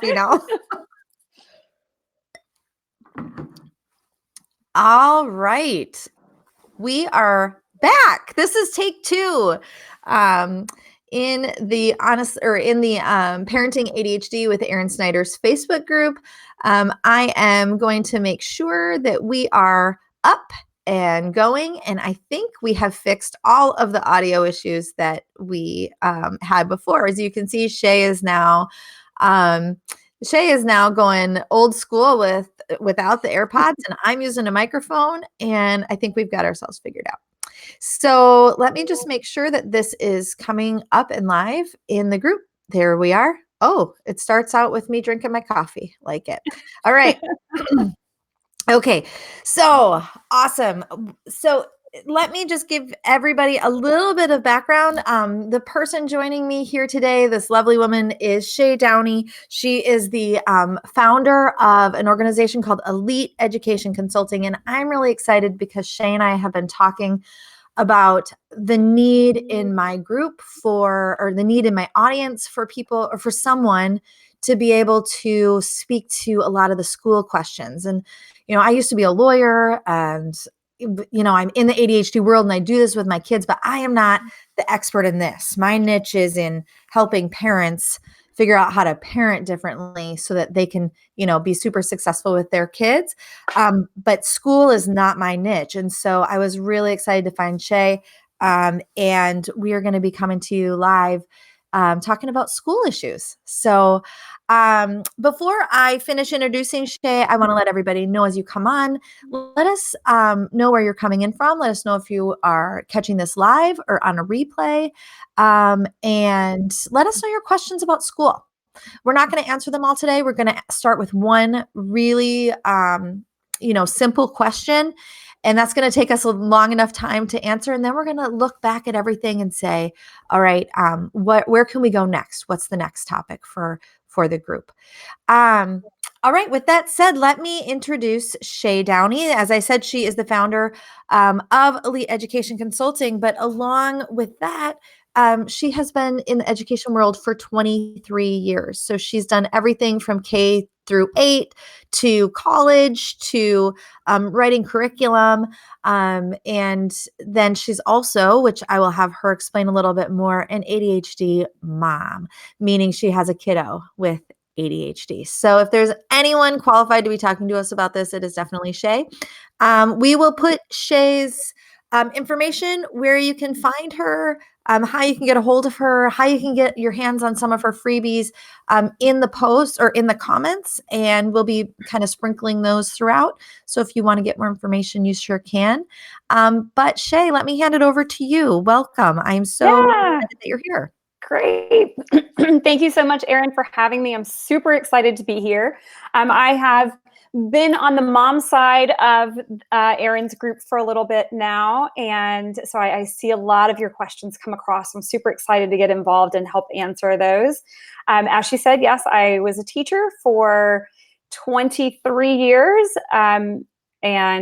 coffee now. All right. We are back. This is take 2. In the Parenting ADHD with Erin Snyders Facebook group. I am going to make sure that we are up and going, and I think we have fixed all of the audio issues that we had before. As you can see, Shaye is now going old school without the AirPods, and I'm using a microphone, and I think we've got ourselves figured out. So let me just make sure that this is coming up and live in the group. There we are. Oh, it starts out with me drinking my coffee. Like it. All right. Okay. So awesome. So let me just give everybody a little bit of background. The person joining me here today, this lovely woman, is Shaye Downey. She is the founder of an organization called Elite Education Consulting. And I'm really excited because Shaye and I have been talking about the need in my group or the need in my audience for people or for someone to be able to speak to a lot of the school questions. And, I used to be a lawyer and, I'm in the ADHD world and I do this with my kids, but I am not the expert in this. My niche is in helping parents figure out how to parent differently so that they can, be super successful with their kids. But school is not my niche. And so I was really excited to find Shaye. And we are going to be coming to you live talking about school issues. So before I finish introducing Shaye, I want to let everybody know as you come on, let us know where you're coming in from. Let us know if you are catching this live or on a replay. And let us know your questions about school. We're not going to answer them all today. We're going to start with one really, simple question. And that's going to take us a long enough time to answer. And then we're going to look back at everything and say, all right, where can we go next? What's the next topic for the group? All right. With that said, let me introduce Shaye Downey. As I said, she is the founder of Elite Education Consulting. But along with that, she has been in the education world for 23 years. So she's done everything from K through 8 to college to writing curriculum. And then she's also, which I will have her explain a little bit more, an ADHD mom, meaning she has a kiddo with ADHD. So if there's anyone qualified to be talking to us about this, it is definitely Shaye. We will put Shaye's information where you can find her, how you can get a hold of her, how you can get your hands on some of her freebies in the post or in the comments, and we'll be kind of sprinkling those throughout. So if you want to get more information, you sure can. But Shaye, let me hand it over to you. Welcome. I'm so excited that you're here. Great. Thank you so much, Erin, for having me. I'm super excited to be here. I have been on the mom side of Erin's group for a little bit now, and so I see a lot of your questions come across. I'm super excited to get involved and help answer those. As she said, yes, I was a teacher for 23 years and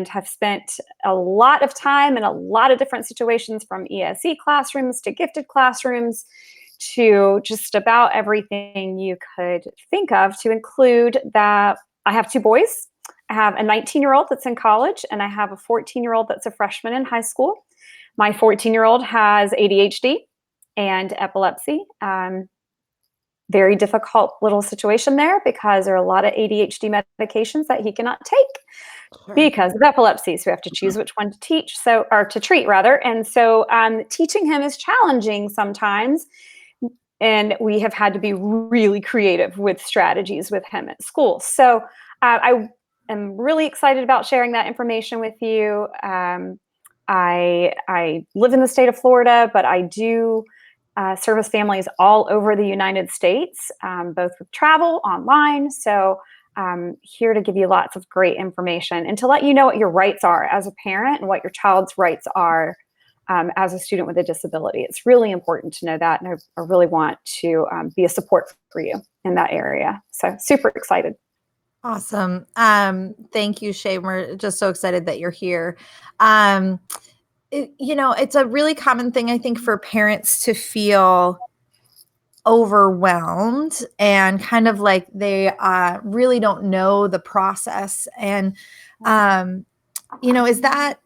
have spent a lot of time in a lot of different situations, from ESE classrooms to gifted classrooms to just about everything you could think of, to include that I have 2 boys. I have a 19-year-old that's in college, and I have a 14-year-old that's a freshman in high school. My 14-year-old has ADHD and epilepsy. Very difficult little situation there because there are a lot of ADHD medications that he cannot take because of epilepsy. So we have to choose which one to teach, or to treat rather. And so teaching him is challenging sometimes. And we have had to be really creative with strategies with him at school. So I am really excited about sharing that information with you. I live in the state of Florida, but I do service families all over the United States, both with travel, online. So I'm here to give you lots of great information and to let you know what your rights are as a parent and what your child's rights are as a student with a disability. It's really important to know that, and I really want to be a support for you in that area. So super excited. Awesome. Thank you, Shaye. We're just so excited that you're here. It's a really common thing, I think, for parents to feel overwhelmed and kind of like they really don't know the process. And, is that,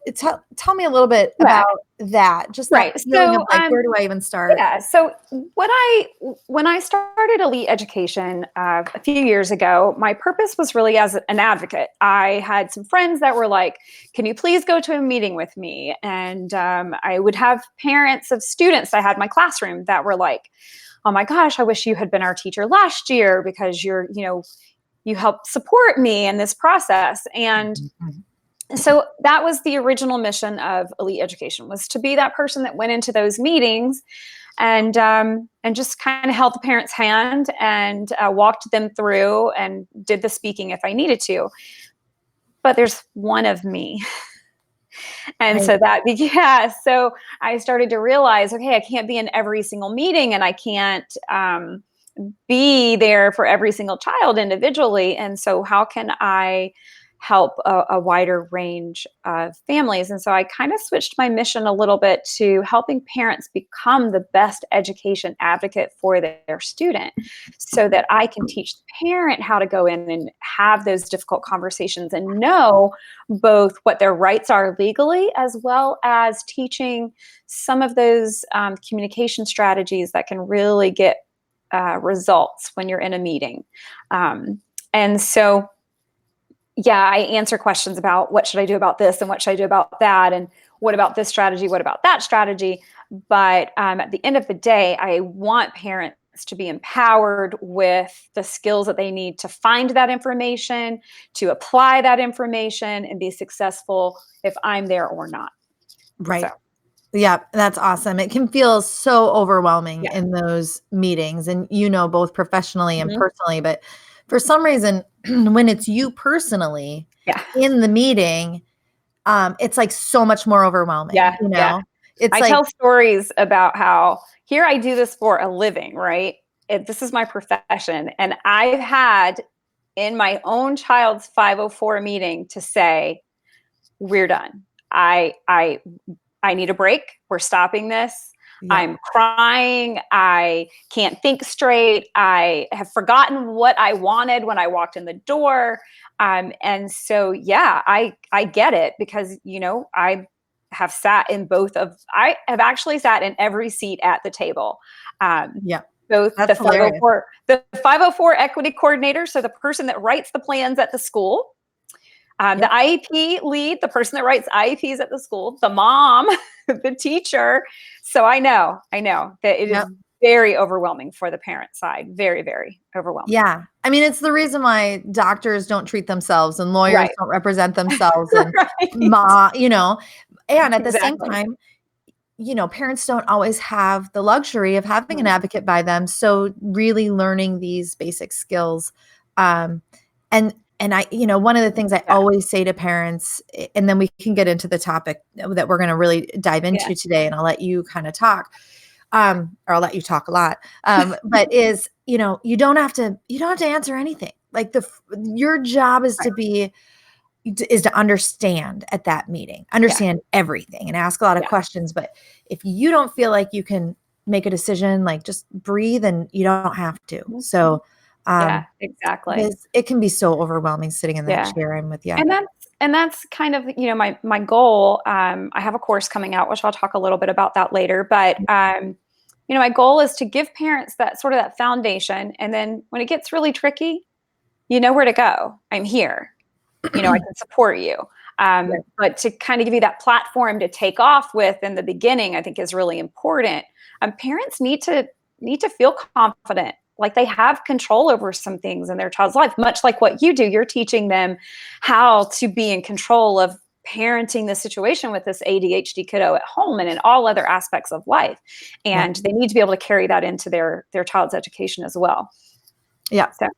tell me a little bit Yeah. about that, just that Right. feeling of like, where do I even start? Yeah. So when I started Elite Education a few years ago, my purpose was really as an advocate. I had some friends that were like, "Can you please go to a meeting with me?" And I would have parents of students I had in my classroom that were like, "Oh my gosh, I wish you had been our teacher last year because you helped support me in this process." And Mhm. so that was the original mission of Elite Education, was to be that person that went into those meetings and just kind of held the parents' hand and walked them through and did the speaking if I needed to. But there's one of me. And Right. so so I started to realize, okay, I can't be in every single meeting and I can't be there for every single child individually. And so how can I help a wider range of families? And so I kind of switched my mission a little bit to helping parents become the best education advocate for their student so that I can teach the parent how to go in and have those difficult conversations and know both what their rights are legally, as well as teaching some of those communication strategies that can really get results when you're in a meeting. And so, yeah, I answer questions about what should I do about this and what should I do about that, and what about this strategy, what about that strategy. But at the end of the day, I want parents to be empowered with the skills that they need to find that information, to apply that information, and be successful if I'm there or not. Right. So, Yeah, that's awesome. It can feel so overwhelming yeah. in those meetings, and both professionally and Mhm. personally, but for some reason, when it's you personally Yeah. in the meeting, it's like so much more overwhelming, Yeah. Yeah. It's I like tell stories about how here I do this for a living, right? This is my profession. And I've had in my own child's 504 meeting to say, we're done. I need a break. We're stopping this. yeah, I'm crying. I can't think straight. I have forgotten what I wanted when I walked in the door. And so, yeah, I get it because, I have sat in I have actually sat in every seat at the table. Um, yeah. Both That's hilarious. the 504 equity coordinator, so the person that writes the plans at the school, Yep. the IEP lead, the person that writes IEPs at the school, the mom, the teacher. So I know that it is Yep. very overwhelming for the parent side. Very, very overwhelming. Yeah. I mean, it's the reason why doctors don't treat themselves and lawyers Right. don't represent themselves and Right. and at the same Exactly. time, parents don't always have the luxury of having an Mhm. advocate by them. So really learning these basic skills. Um, and one of the things I Yeah. always say to parents, and then we can get into the topic that we're going to really dive Yeah. into today, and I'll let you kind of talk, or I'll let you talk a lot. But you don't have to answer anything. Like your job is Right. to understand at that meeting, Yeah. understand everything and ask a lot of Yeah. questions. But if you don't feel like you can make a decision, like just breathe and you don't have to. Mhm. So, Yeah. um, Exactly. because it can be so overwhelming sitting in that Yeah. chair. I'm with you. And that's kind of, my goal. I have a course coming out, which I'll talk a little bit about that later. But my goal is to give parents that sort of that foundation. And then when it gets really tricky, you know where to go. I'm here. I can support you. Right. But to kind of give you that platform to take off with in the beginning, I think is really important. Parents need to feel confident, like they have control over some things in their child's life, much like what you do. You're teaching them how to be in control of parenting the situation with this ADHD kiddo at home and in all other aspects of life. Yeah. And they need to be able to carry that into their child's education as well. Yeah. So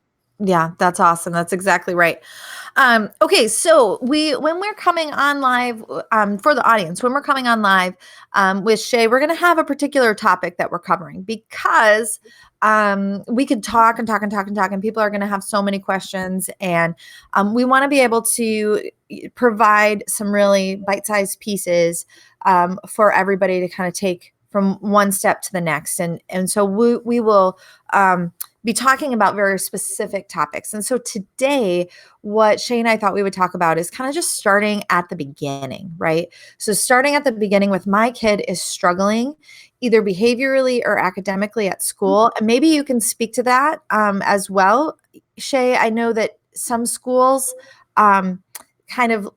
Yeah, that's awesome. That's exactly right. Okay, so when we're coming on live, for the audience, when we're coming on live with Shaye, we're going to have a particular topic that we're covering because we could talk and talk and talk and talk, and people are going to have so many questions, and we want to be able to provide some really bite-sized pieces for everybody to kind of take from one step to the next. And so we will be talking about very specific topics. And so today, what Shaye and I thought we would talk about is kind of just starting at the beginning, right? So starting at the beginning with my kid is struggling either behaviorally or academically at school. And maybe you can speak to that as well. Shaye, I know that some schools kind of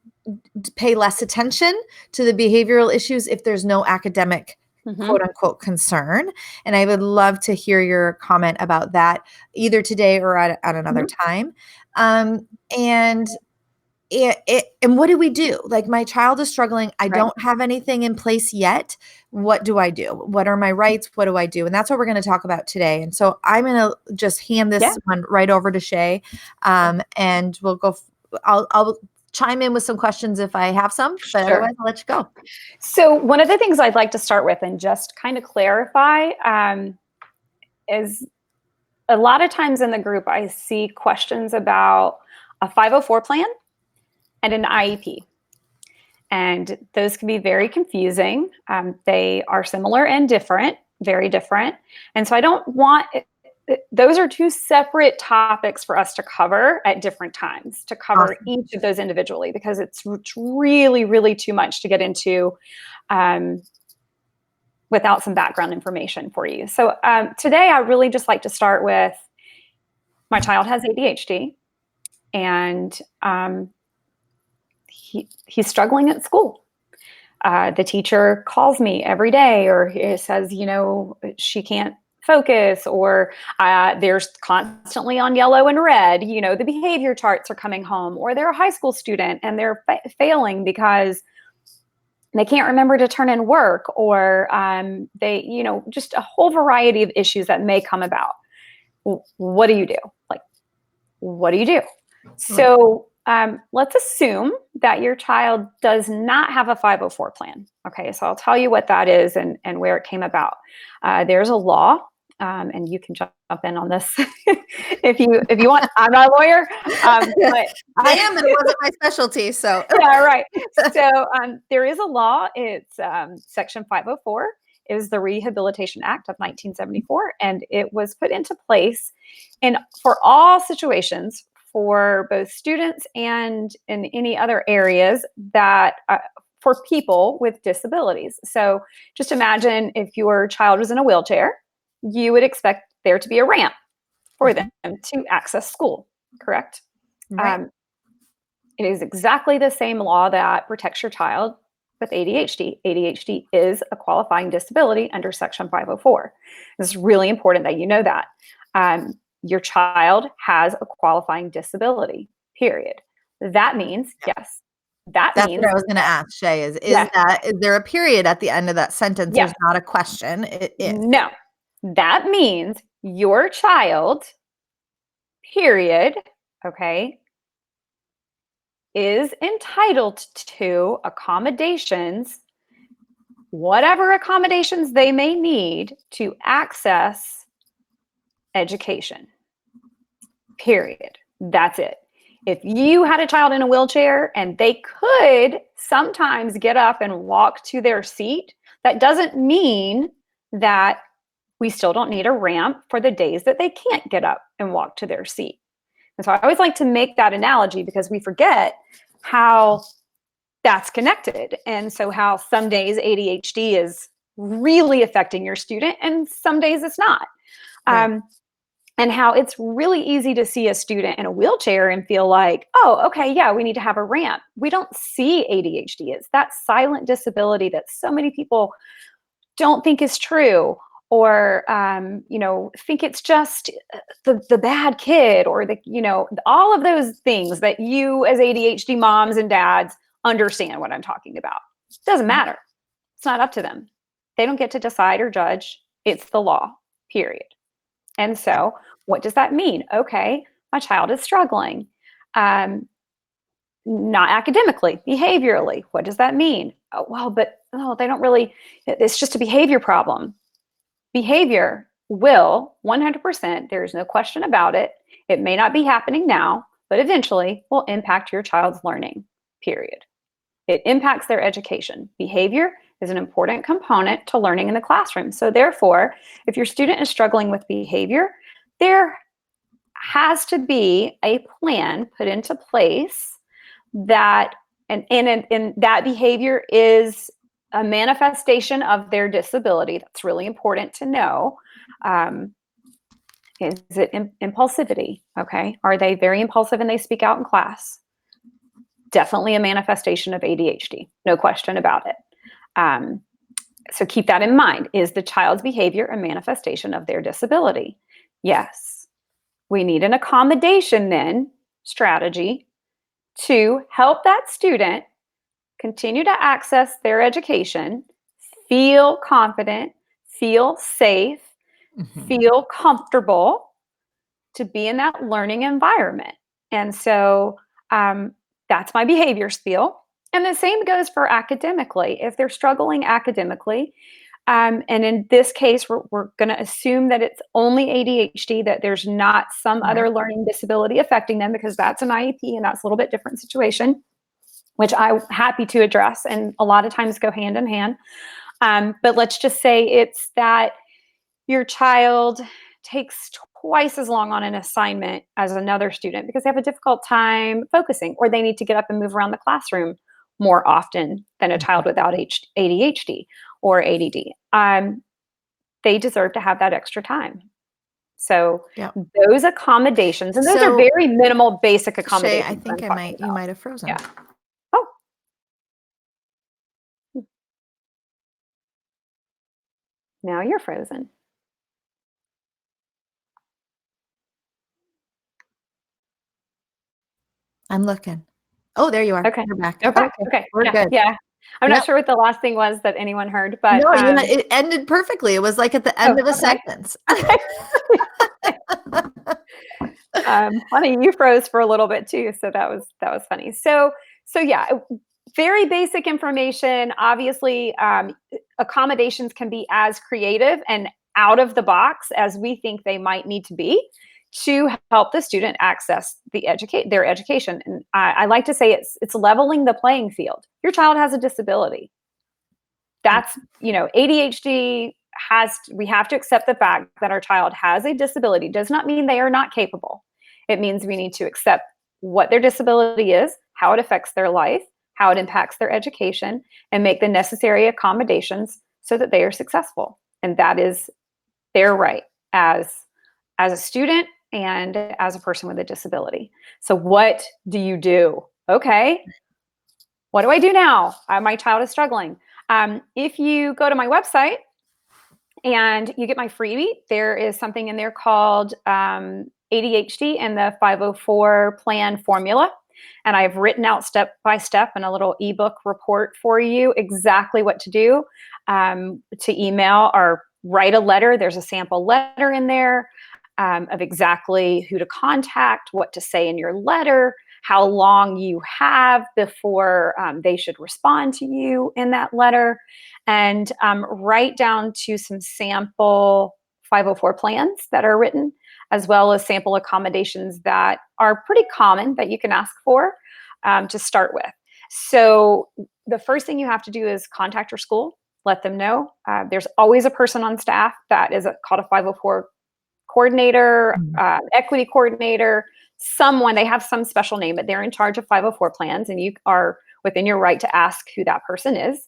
pay less attention to the behavioral issues if there's no academic quote unquote concern. And I would love to hear your comment about that either today or at another time. And what do we do? Like, my child is struggling. I don't have anything in place yet. What do I do? What are my rights? What do I do? And that's what we're going to talk about today. And so I'm going to just hand this one right over to Shaye, and we'll go. I'll chime in with some questions if I have some, but otherwise I'll let you go. So one of the things I'd like to start with and just kind of clarify is a lot of times in the group, I see questions about a 504 plan and an IEP. And those can be very confusing. They are similar and different, very different. And so I don't want those are two separate topics for us to cover at different times, to cover each of those individually, because it's really, really too much to get into without some background information for you. So today I really just like to start with, my child has ADHD, and he's struggling at school. The teacher calls me every day, or says, she can't focus, or there's constantly on yellow and red, the behavior charts are coming home, or they're a high school student and they're failing because they can't remember to turn in work, or they, just a whole variety of issues that may come about. What do you do? What do you do? So let's assume that your child does not have a 504 plan. Okay, so I'll tell you what that is and where it came about. There's a law, and you can jump in on this if you want. I'm not a lawyer, but I am, and it wasn't my specialty. So yeah, right. So there is a law. It's Section 504. It was the Rehabilitation Act of 1974, and it was put into place for all situations, for both students and in any other areas that for people with disabilities. So just imagine if your child was in a wheelchair, you would expect there to be a ramp for them to access school, correct? Right. It is exactly the same law that protects your child with ADHD. ADHD is a qualifying disability under Section 504. It's really important that you know that. Your child has a qualifying disability, period. That means, yes, that's what I was going to ask, Shaye, is there a period at the end of that sentence? Yes. There's not a question. It is. No, that means your child, period, okay, is entitled to accommodations, whatever accommodations they may need to access education, period. That's it. If you had a child in a wheelchair and they could sometimes get up and walk to their seat, that doesn't mean that we still don't need a ramp for the days that they can't get up and walk to their seat. And so I always like to make that analogy, because we forget how that's connected. And so how some days ADHD is really affecting your student and some days it's not. Right. And how it's really easy to see a student in a wheelchair and feel like, oh, okay, yeah, we need to have a ramp. We don't see ADHD. It's that silent disability that so many people don't think is true, or think it's just the bad kid, or all of those things that you as ADHD moms and dads understand what I'm talking about. It doesn't matter. It's not up to them. They don't get to decide or judge. It's the law, period. And so what does that mean? Okay, my child is struggling. Not academically, behaviorally. What does that mean? Oh, well, they don't really, it's just a behavior problem. Behavior will 100%, there's no question about it. It may not be happening now, but eventually will impact your child's learning, period. It impacts their education. Behavior is an important component to learning in the classroom. So therefore, if your student is struggling with behavior, there has to be a plan put into place that, and that behavior is a manifestation of their disability. That's really important to know. Is it impulsivity? Okay. Are they very impulsive and they speak out in class? Definitely a manifestation of ADHD. No question about it. So keep that in mind. Is the child's behavior a manifestation of their disability? Yes. We need an accommodation then strategy to help that student continue to access their education, feel confident, feel safe, feel comfortable to be in that learning environment. And so that's my behavior spiel. And the same goes for academically. If they're struggling academically, and in this case, we're going to assume that it's only ADHD, that there's not some other learning disability affecting them, because that's an IEP and that's a little bit different situation, which I'm happy to address, and a lot of times go hand in hand. But let's just say it's that your child takes twice as long on an assignment as another student because they have a difficult time focusing, or they need to get up and move around the classroom more often than a child without ADHD or ADD. They deserve to have that extra time. So those accommodations, and those are very minimal, basic accommodations. Shaye, I think you might have frozen. Yeah. Oh. Now you're frozen. I'm looking. Oh, there you are. Okay. You're back. Okay. We're good. Yeah. I'm not sure what the last thing was that anyone heard, but no, it ended perfectly. It was like at the end of a sentence. Funny, you froze for a little bit too, so that was funny. So yeah, very basic information. Obviously, accommodations can be as creative and out of the box as we think they might need to be to help the student access their education. And I like to say it's leveling the playing field. Your child has a disability. That's, ADHD we have to accept the fact that our child has a disability. Does not mean they are not capable. It means we need to accept what their disability is, how it affects their life, how it impacts their education, and make the necessary accommodations so that they are successful. And that is their right as a student and as a person with a disability. So what do you do? Okay, what do I do now? My child is struggling. If you go to my website and you get my freebie, there is something in there called ADHD and the 504 plan formula. And I've written out step by step in a little ebook report for you exactly what to do, to email or write a letter. There's a sample letter in there of exactly who to contact, what to say in your letter, how long you have before they should respond to you in that letter, and write down to some sample 504 plans that are written, as well as sample accommodations that are pretty common that you can ask for to start with. So the first thing you have to do is contact your school, let them know. There's always a person on staff that is called a 504 coordinator, equity coordinator, someone, they have some special name, but they're in charge of 504 plans, and you are within your right to ask who that person is.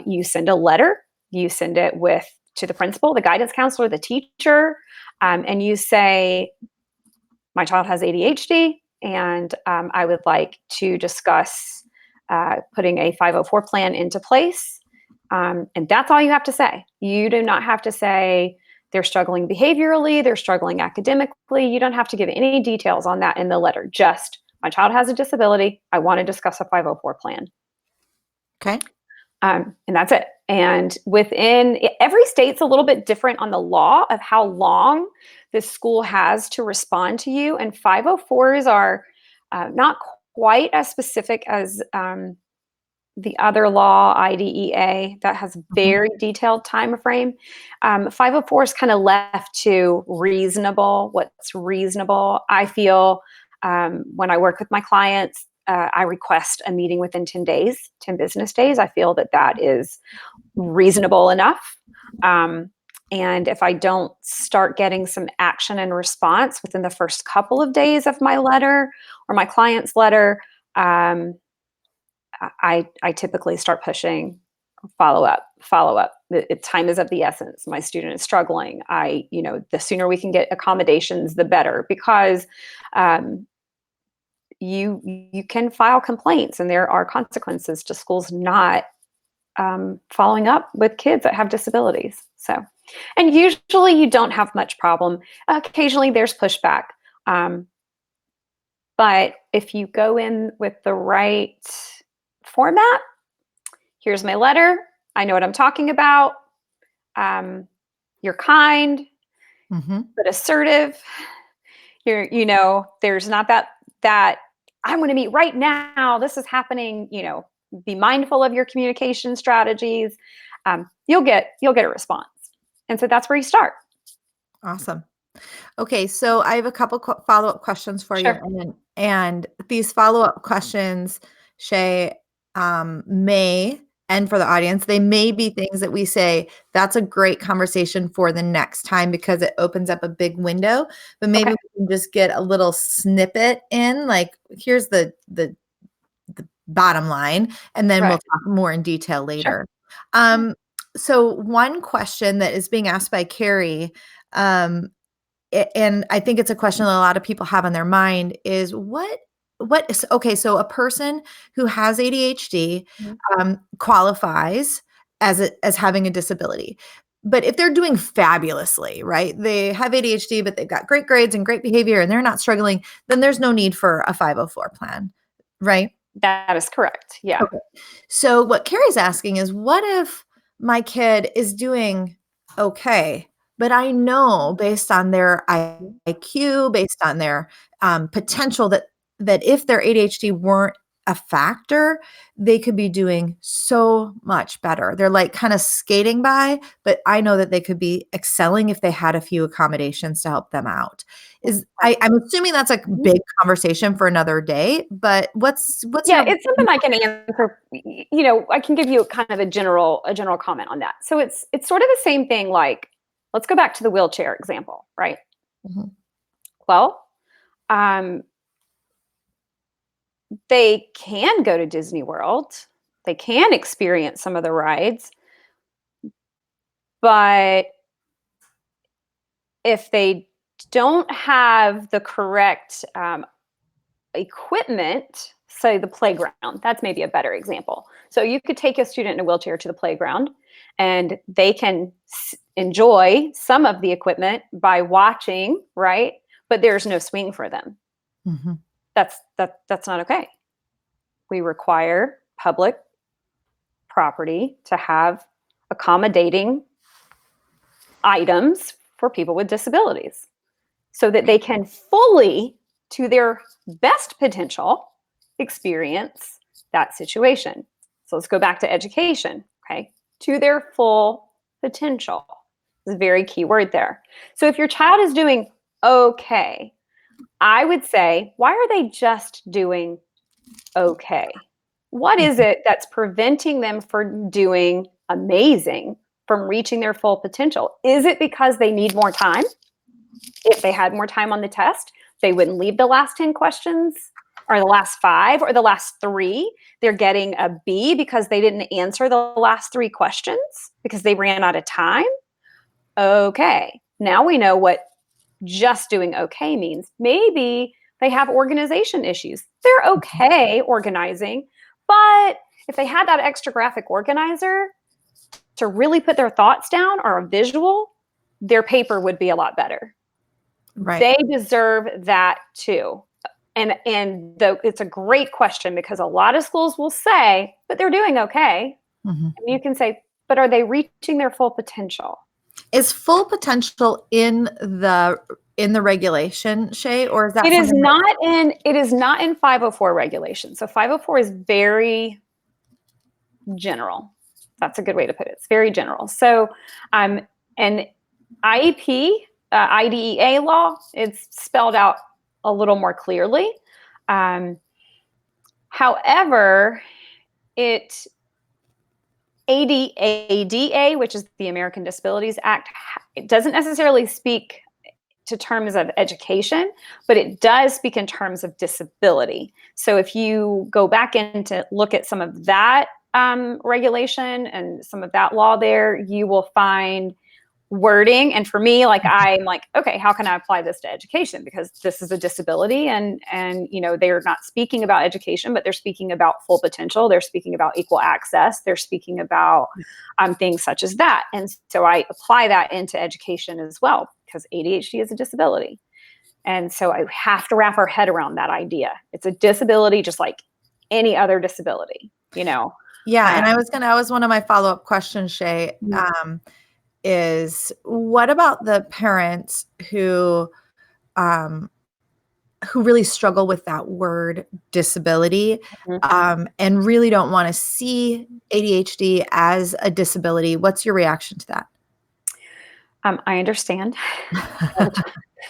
You send a letter, you send it to the principal, the guidance counselor, the teacher, and you say, my child has ADHD, and I would like to discuss putting a 504 plan into place. And that's all you have to say. You do not have to say they're struggling behaviorally, they're struggling academically. You don't have to give any details on that in the letter. Just, my child has a disability, I want to discuss a 504 plan. Okay. And that's it. And within every state's a little bit different on the law of how long the school has to respond to you. And 504s are not quite as specific as the other law, IDEA, that has very detailed time frame. 504 is kind of left to reasonable, what's reasonable. I feel when I work with my clients, I request a meeting within 10 days, 10 business days. I feel that that is reasonable enough. And if I don't start getting some action and response within the first couple of days of my letter or my client's letter, I typically start pushing follow up. Time is of the essence. My student is struggling. The sooner we can get accommodations, the better, because you can file complaints and there are consequences to schools not following up with kids that have disabilities. So, and usually you don't have much problem. Occasionally there's pushback. But if you go in with the right format, here's my letter, I know what I'm talking about. You're kind, but assertive. There's not that I want to meet right now. This is happening. Be mindful of your communication strategies. You'll get a response, and so that's where you start. Awesome. Okay, so I have a couple follow-up questions for Sure. you, and these follow-up questions, Shaye, may, and for the audience, they may be things that we say, that's a great conversation for the next time because it opens up a big window, but maybe Okay. we can just get a little snippet in, like, here's the bottom line, and then we'll Right. talk more in detail later. Sure. So one question that is being asked by Carrie, and I think it's a question that a lot of people have on their mind is okay, so a person who has ADHD qualifies as having a disability. But if they're doing fabulously, right? They have ADHD, but they've got great grades and great behavior and they're not struggling, then there's no need for a 504 plan, right? That is correct. Yeah. Okay. So what Carrie's asking is, what if my kid is doing okay, but I know based on their IQ, based on their potential that if their ADHD weren't a factor, they could be doing so much better. They're like kind of skating by, but I know that they could be excelling if they had a few accommodations to help them out. I'm assuming that's a big conversation for another day, but what's Yeah, your it's something I can answer. I can give you kind of a general comment on that. So it's sort of the same thing. Like, let's go back to the wheelchair example, right? Mhm. Well, they can go to Disney World. They can experience some of the rides, but if they don't have the correct equipment, say the playground, that's maybe a better example. So you could take a student in a wheelchair to the playground and they can enjoy some of the equipment by watching, right? But there's no swing for them. Mhm. That's not okay. We require public property to have accommodating items for people with disabilities so that they can fully, to their best potential, experience that situation. So let's go back to education, okay? To their full potential is a very key word there. So if your child is doing okay, I would say, why are they just doing okay? What is it that's preventing them from doing amazing, from reaching their full potential? Is it because they need more time? If they had more time on the test, they wouldn't leave the last 10 questions or the last 5 or the last 3. They're getting a B because they didn't answer the last 3 questions because they ran out of time. Okay, now we know what just doing okay means. Maybe they have organization issues. They're okay organizing, but if they had that extra graphic organizer to really put their thoughts down or a visual, their paper would be a lot better. Right. They deserve that too. And it's a great question because a lot of schools will say, but they're doing okay. Mhm. And you can say, but are they reaching their full potential? Is full potential in the regulation, Shaye, or is that It is something not in 504 regulation. So 504 is very general. That's a good way to put it. It's very general. So an IEP, IDEA law, it's spelled out a little more clearly. However, ADA, which is the American Disabilities Act, it doesn't necessarily speak to terms of education, but it does speak in terms of disability. So if you go back in to look at some of that regulation and some of that law there, you will find wording. And for me, like, I'm like, okay, how can I apply this to education? Because this is a disability, and they're not speaking about education, but they're speaking about full potential. They're speaking about equal access. They're speaking about things such as that. And so I apply that into education as well, because ADHD is a disability. And so I have to wrap our head around that idea. It's a disability just like any other disability, Yeah. And I was one of my follow-up questions, Shaye, is what about the parents who really struggle with that word disability, and really don't want to see ADHD as a disability? What's your reaction to that? I understand.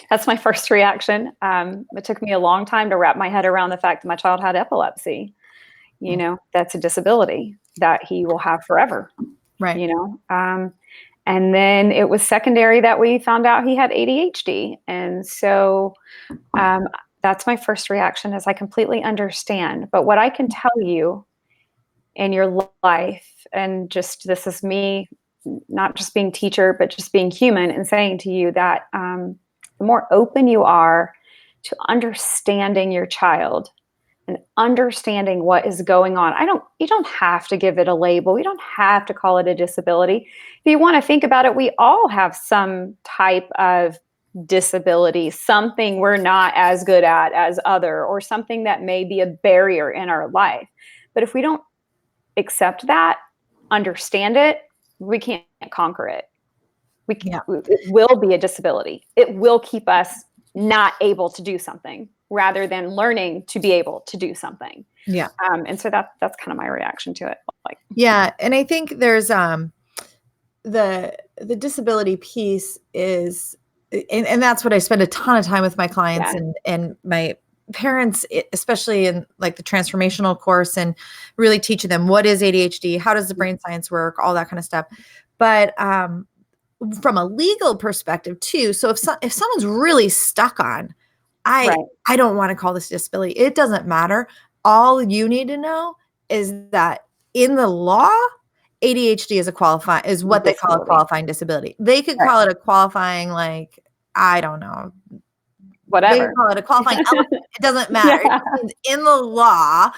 That's my first reaction. It took me a long time to wrap my head around the fact that my child had epilepsy. That's a disability that he will have forever. Right. And then it was secondary that we found out he had ADHD. And so that's my first reaction, is I completely understand. But what I can tell you in your life, and just, this is me, not just being teacher, but just being human, and saying to you that the more open you are to understanding your child and understanding what is going on. You don't have to give it a label. You don't have to call it a disability. If you want to think about it, we all have some type of disability, something we're not as good at as other, or something that may be a barrier in our life. But if we don't accept that, understand it, we can't conquer it. It will be a disability. It will keep us not able to do something, rather than learning to be able to do something. Yeah. And so that's kind of my reaction to it. Yeah. And I think there's the disability piece is, and that's what I spend a ton of time with my clients and my parents, especially in like the transformational course, and really teaching them what is ADHD, how does the brain science work, all that kind of stuff. But from a legal perspective too. So if someone's really stuck on, I don't want to call this disability, it doesn't matter. All you need to know is that in the law, ADHD is what they call a qualifying disability. They could call it a qualifying, like, I don't know, whatever. They call it a qualifying element. It doesn't matter. In the law,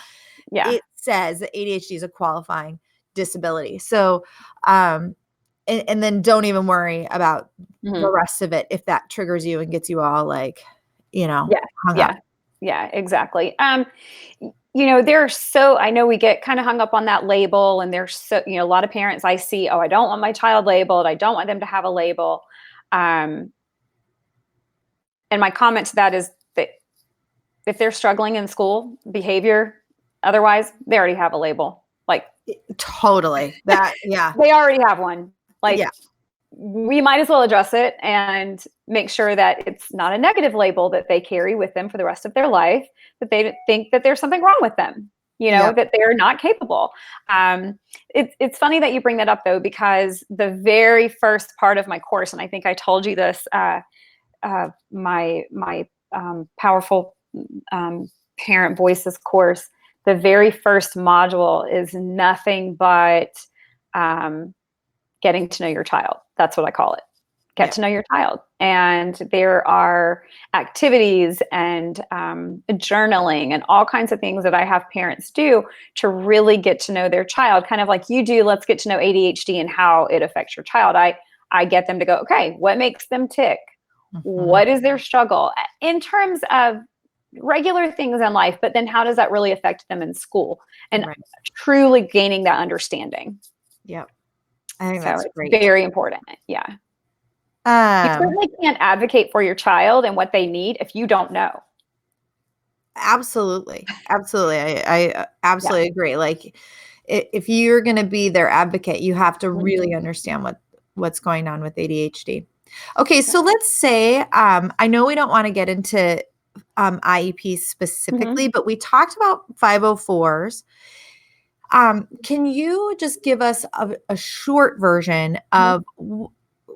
it says that ADHD is a qualifying disability. So, and then don't even worry about the rest of it if that triggers you and gets you all like, hung up. Yeah, exactly. I know we get kind of hung up on that label, and there's a lot of parents I see, I don't want my child labeled. I don't want them to have a label. And my comment to that is that if they're struggling in school, behavior, otherwise, they already have a label. Totally. They already have one. We might as well address it and make sure that it's not a negative label that they carry with them for the rest of their life, that they think that there's something wrong with them, that they're not capable. It's funny that you bring that up, though, because the very first part of my course, and I think I told you this, my powerful parent voices course, the very first module is nothing but getting to know your child. That's what I call it. Get to know your child. And there are activities and journaling and all kinds of things that I have parents do to really get to know their child, kind of like you do. Let's get to know ADHD and how it affects your child. I get them to go, okay, what makes them tick? What is their struggle in terms of regular things in life, but then how does that really affect them in school? And truly gaining that understanding. Yep. I think that's great. Very important. Yeah. You certainly can't advocate for your child and what they need if you don't know. Absolutely. I absolutely agree. Like, if you're going to be their advocate, you have to really understand what's going on with ADHD. Okay. So let's say, I know we don't want to get into IEPs Mhm. specifically, but we talked about 504s. Can you just give us a short version Mhm. of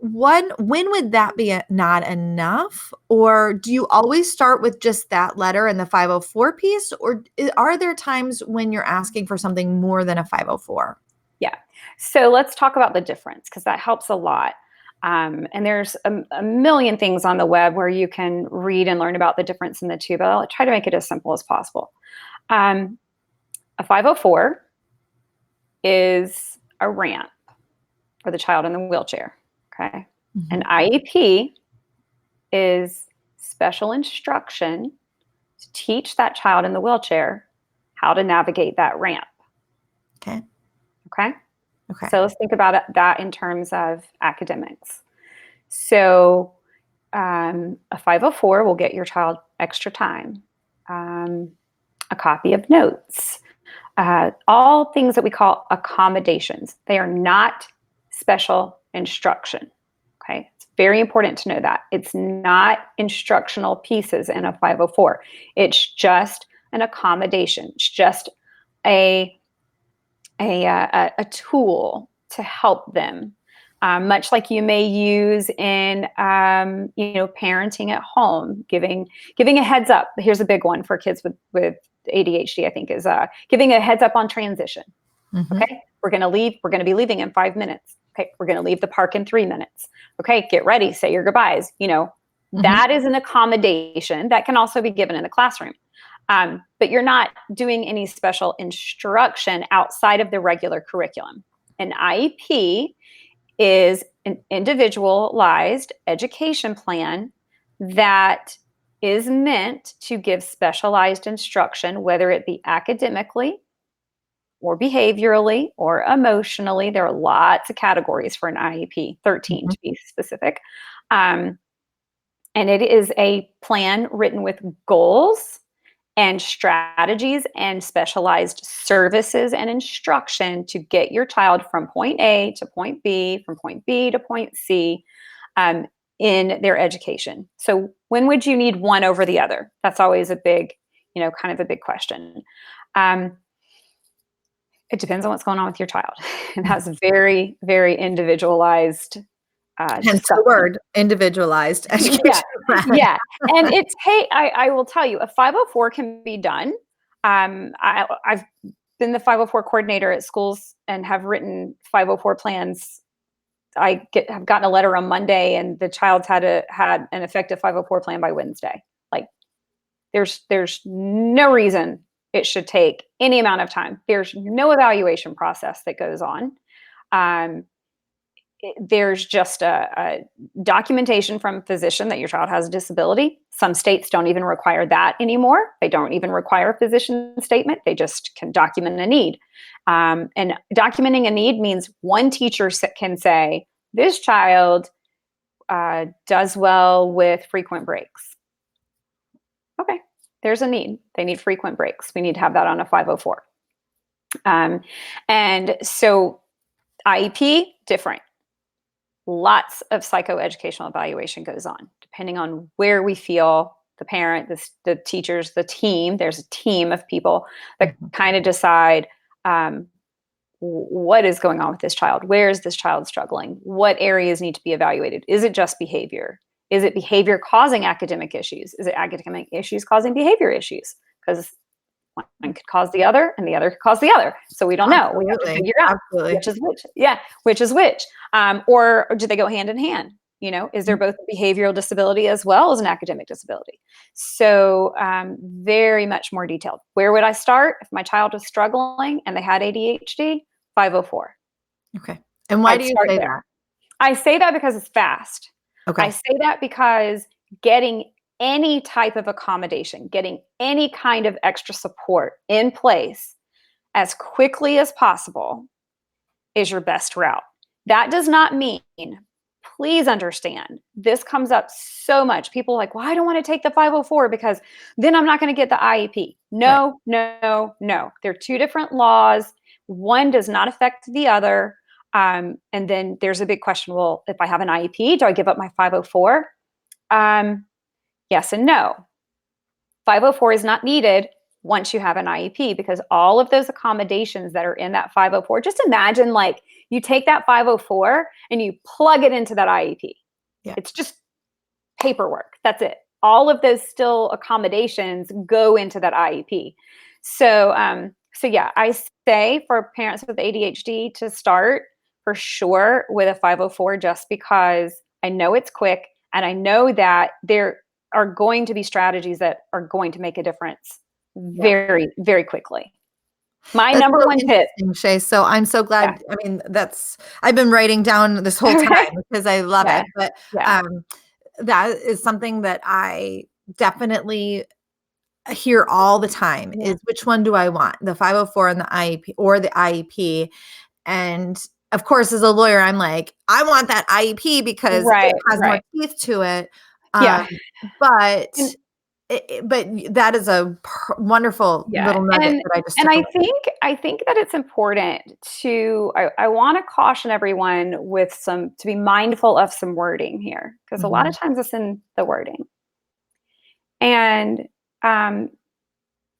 when would that be not enough? Or do you always start with just that letter and the 504 piece? Or are there times when you're asking for something more than a 504? Yeah. So let's talk about the difference because that helps a lot. And there's a million things on the web where you can read and learn about the difference in the two, but I'll try to make it as simple as possible. Um, a 504 is a ramp for the child in the wheelchair. Okay. An Mhm. IEP is special instruction to teach that child in the wheelchair how to navigate that ramp. Okay. Okay. Okay. So let's think about that in terms of academics. So a 504 will get your child extra time, um, a copy of notes, all things that we call accommodations. They are not special instruction. Okay. It's very important to know that. It's not instructional pieces in a 504. It's just an accommodation. It's just a a tool to help them, much like you may use in parenting at home, giving a heads up. Here's a big one for kids with ADHD. I think is giving a heads up on transition. Mhm. Okay, we're going to leave. We're going to be leaving in 5 minutes. Okay, we're going to leave the park in 3 minutes. Okay, get ready. Say your goodbyes. Mhm. That is an accommodation that can also be given in the classroom. But you're not doing any special instruction outside of the regular curriculum. An IEP is an individualized education plan that is meant to give specialized instruction, whether it be academically or behaviorally or emotionally. There are lots of categories for an IEP, 13 Mhm. to be specific. Um, and it is a plan written with goals and strategies and specialized services and instruction to get your child from point A to point B, from point B to point C, um, in their education. So, when would you need one over the other? That's always a big, kind of a big question. Um, it depends on what's going on with your child. And that's very, very individualized Hence the discussion. word individualized Yeah, education plan. yeah, and I will tell you, a 504 can be done. I've been the 504 coordinator at schools and have written 504 plans. Have gotten a letter on Monday, and the child's had an effective 504 plan by Wednesday. Like, there's no reason it should take any amount of time. There's no evaluation process that goes on. Um, there's just a documentation from a physician that your child has a disability. Some states don't even require that anymore. They don't even require a physician statement. They just can document a need. And documenting a need means one teacher can say, this child does well with frequent breaks. Okay, there's a need. They need frequent breaks. We need to have that on a 504. And so IEP, different. Lots of psychoeducational evaluation goes on, depending on where we feel the parent, the teachers, the team. There's a team of people that Mhm. kind of decide what is going on with this child. Where is this child struggling? What areas need to be evaluated? Is it just behavior? Is it behavior causing academic issues? Is it academic issues causing behavior issues? Because one could cause the other and the other could cause the other. So we don't know. We have to Absolutely. figure out Absolutely. which is which. Yeah, which is which. Or do they go hand in hand? Is there Mhm. both a behavioral disability as well as an academic disability? So very much more detailed. Where would I start if my child was struggling and they had ADHD? 504. Okay. And why I'd do you start say there. that? I say that because it's fast. I Okay. say that because getting any type of accommodation, getting any kind of extra support in place as quickly as possible is your best route. That does not mean, please understand, this comes up so much. People are like, well, I don't want to take the 504 because then I'm not going to get the IEP. Right. No, no, no. They're two different laws. One does not affect the other. And then there's a big question, well, if I have an IEP, do I give up my 504? Yes and no. 504 is not needed once you have an IEP, because all of those accommodations that are in that 504, just imagine like you take that 504 and you plug it into that IEP. Yeah. It's just paperwork. That's it. All of those still accommodations go into that IEP. So, so yeah, I say for parents with ADHD to start for sure with a 504, just because I know it's quick and I know that there are going to be strategies that are going to make a difference very, very quickly. My That's number so one tip. interesting, Shay. So I'm so Yeah. glad. I mean, I've been writing down this whole Okay. time because I love Yeah. it. But Yeah. that is something that I definitely hear all the time Yeah. is which one do I want? The 504 and the IEP or the IEP. And of course, as a lawyer, I'm like, I want that IEP because it Right. has more Right. teeth to it. Yeah. But And but that is a wonderful yeah. little nugget that I just And took away. I think that it's important to I want to caution everyone with some to be mindful of some wording here, because a lot of Mhm. times it's in the wording. And um,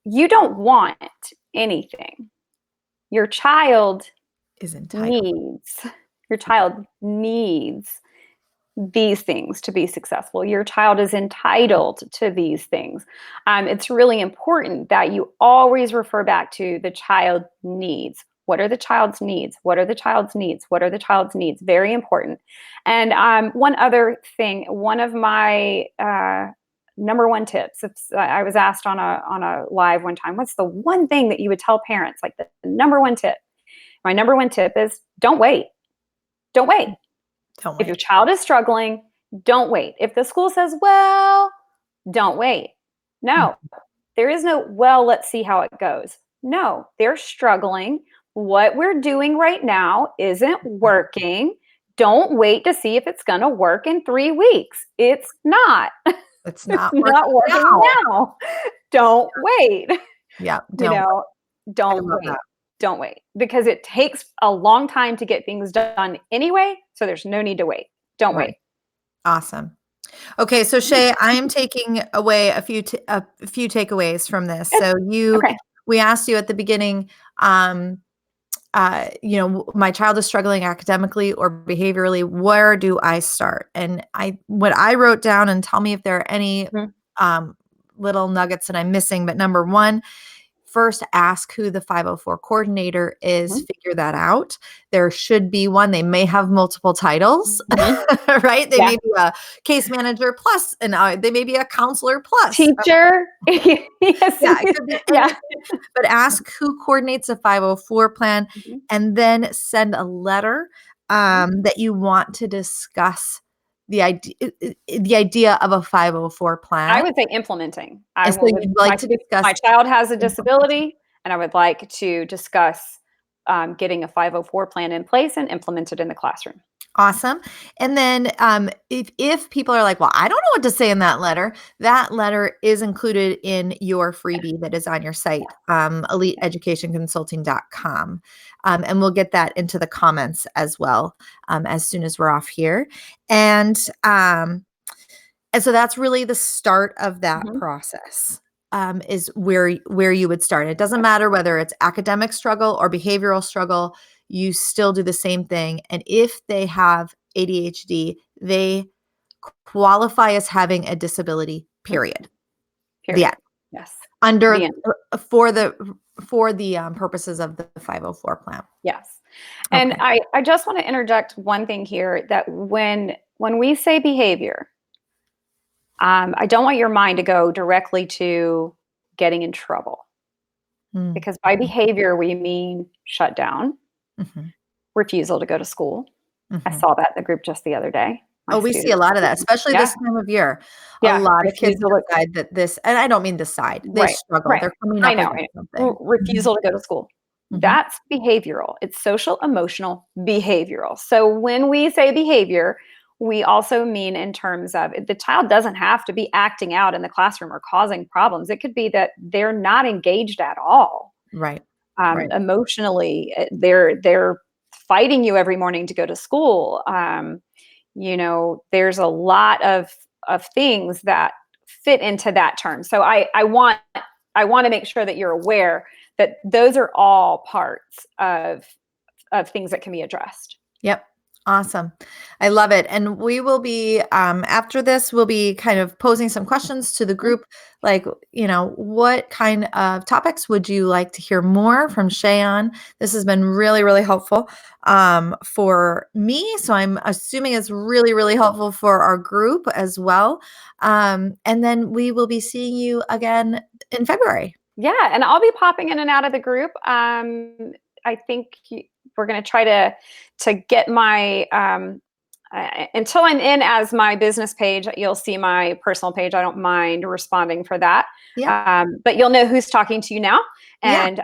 you don't want anything. Your child Is entitled. needs, your child needs these things to be successful. Your child is entitled to these things. It's really important that you always refer back to the child needs. What are the child's needs? What are the child's needs? What are the child's needs? Very important. And one other thing, one of my number one tips. I was asked on a live one time, what's the one thing that you would tell parents? Like the number one tip. My number one tip is don't wait. Don't wait. Don't If your wait. child is struggling, don't wait. If the school says, well, don't wait. No, there is no, well, let's see how it goes. No, they're struggling. What we're doing right now isn't working. Don't wait to see if it's going to work in 3 weeks. It's not. It's It's not not working working now. now. Don't wait. Yeah, You don't. know, I don't love wait. that. Don't wait, because it takes a long time to get things done anyway. So there's no need to wait. Don't Right. wait. Awesome. Okay, so Shay, I am taking away a few takeaways from this. Good. So Okay. we asked you at the beginning, my child is struggling academically or behaviorally. Where do I start? And what I wrote down, and tell me if there are any Mhm. little nuggets that I'm missing. But number one, first ask who the 504 coordinator is, Mhm. figure that out. There should be one. They may have multiple titles, Mhm. right? They Yeah. may be a case manager plus, and they may be a counselor plus. Teacher. Yes. Yeah, it could be Yeah. anything, but ask who coordinates a 504 plan Mhm. and then send a letter Mhm. that you want to discuss the idea of a 504 I plan. would say implementing. And so you'd like to My discuss child has a implementing. disability, and I would like to discuss getting a 504 plan in place and implemented in the classroom. Awesome. And then if people are like, well, I don't know what to say in that letter is included in your freebie that is on your site, eliteeducationconsulting.com. And we'll get that into the comments as well as soon as we're off here. And so that's really the start of that Mhm. process. Is where you would start. It doesn't matter whether it's academic struggle or behavioral struggle, you still do the same thing. And if they have ADHD, they qualify as having a disability, Mhm. period. The Period. end. Yes. Under The end. for the purposes of the 504 plan. Yes. And Okay. I just want to interject one thing here, that when we say behavior, I don't want your mind to go directly to getting in trouble, Mm. because by behavior we mean shut down, Mhm. refusal to go to school. I Mhm. saw that in the group just the other day. My Oh, we see a students. lot of that, especially Yeah. this time of year. A Yeah. lot of kids Refusal to, decide that this, and I don't mean decide, they right. struggle. Right. They're coming I up know. against something. Mhm. Refusal to go to school. Mhm. That's behavioral. It's social, emotional, behavioral. So when we say behavior, we also mean in terms of the child doesn't have to be acting out in the classroom or causing problems. It could be that they're not engaged at all. Right. Right. Emotionally, they're fighting you every morning to go to school. There's a lot of things that fit into that term. So I want to make sure that you're aware that those are all parts of things that can be addressed. Yep. Awesome. I love it. And we will be, after this, we'll be kind of posing some questions to the group. Like, what kind of topics would you like to hear more from Shaye on? This has been really, really helpful for me. So I'm assuming it's really, really helpful for our group as well. And then we will be seeing you again in February. Yeah. And I'll be popping in and out of the group. I think we're going to try to get my, until I'm in as my business page, you'll see my personal page. I don't mind responding for that. Yeah. But you'll know who's talking to you now and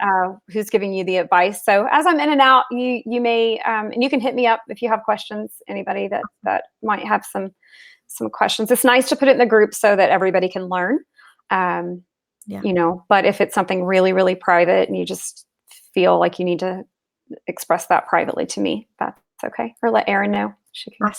who's giving you the advice. So as I'm in and out, you may, and you can hit me up if you have questions, anybody that might have some questions. It's nice to put it in the group so that everybody can learn. But if it's something really, really private and you just feel like you need to express that privately to me, that's okay. Or let Erin know. She can.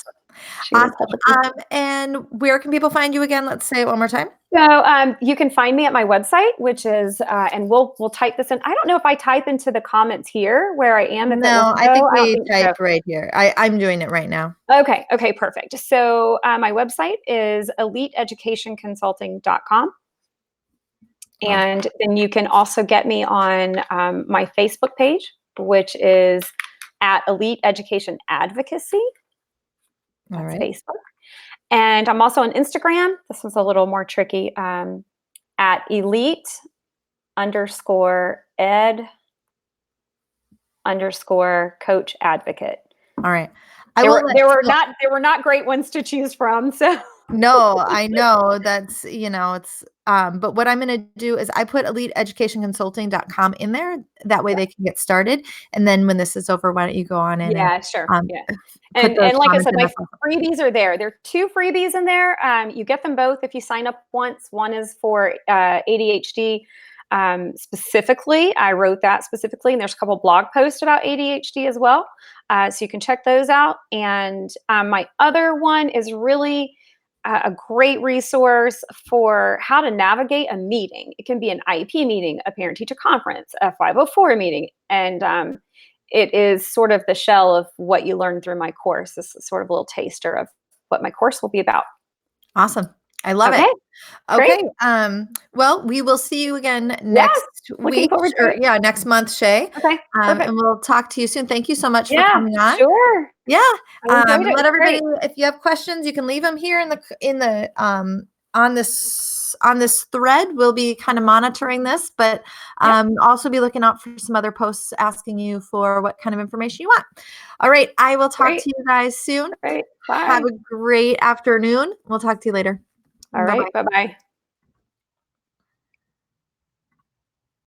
Awesome. And where can people find you again? Let's say it one more time. So you can find me at my website, which is, and we'll type this in. I don't know if I type into the comments here where I am. No, I think we type right here. I'm doing it right now. Okay, perfect. So my website is eliteeducationconsulting.com. And then you can also get me on my Facebook page, which is at Elite Education Advocacy. That's right. Facebook. And I'm also on Instagram. This one's a little more tricky. At elite_ed_coach advocate. All right. There were not great ones to choose from. So no, I know that's, it's, but what I'm going to do is I put eliteeducationconsulting.com in there. That way they can get started. And then when this is over, why don't you go on in? Yeah, sure. And like I said, my freebies are there. There are 2 freebies in there. You get them both if you sign up once. One is for ADHD specifically. I wrote that specifically, and there's a couple blog posts about ADHD as well. So you can check those out. And my other one is really a great resource for how to navigate a meeting. It can be an IEP meeting, a parent-teacher conference, a 504 meeting. And it is sort of the shell of what you learn through my course. This is sort of a little taster of what my course will be about. Awesome. I love it. Okay. Well, we will see you again next week next month, Shaye. Okay. And we'll talk to you soon. Thank you so much for coming on. Sure. Yeah. Let everybody, if you have questions, you can leave them here in the on this thread. We'll be kind of monitoring this, but also be looking out for some other posts asking you for what kind of information you want. All right. I will talk to you guys soon. Bye. Have a great afternoon. We'll talk to you later. All right. Bye-bye.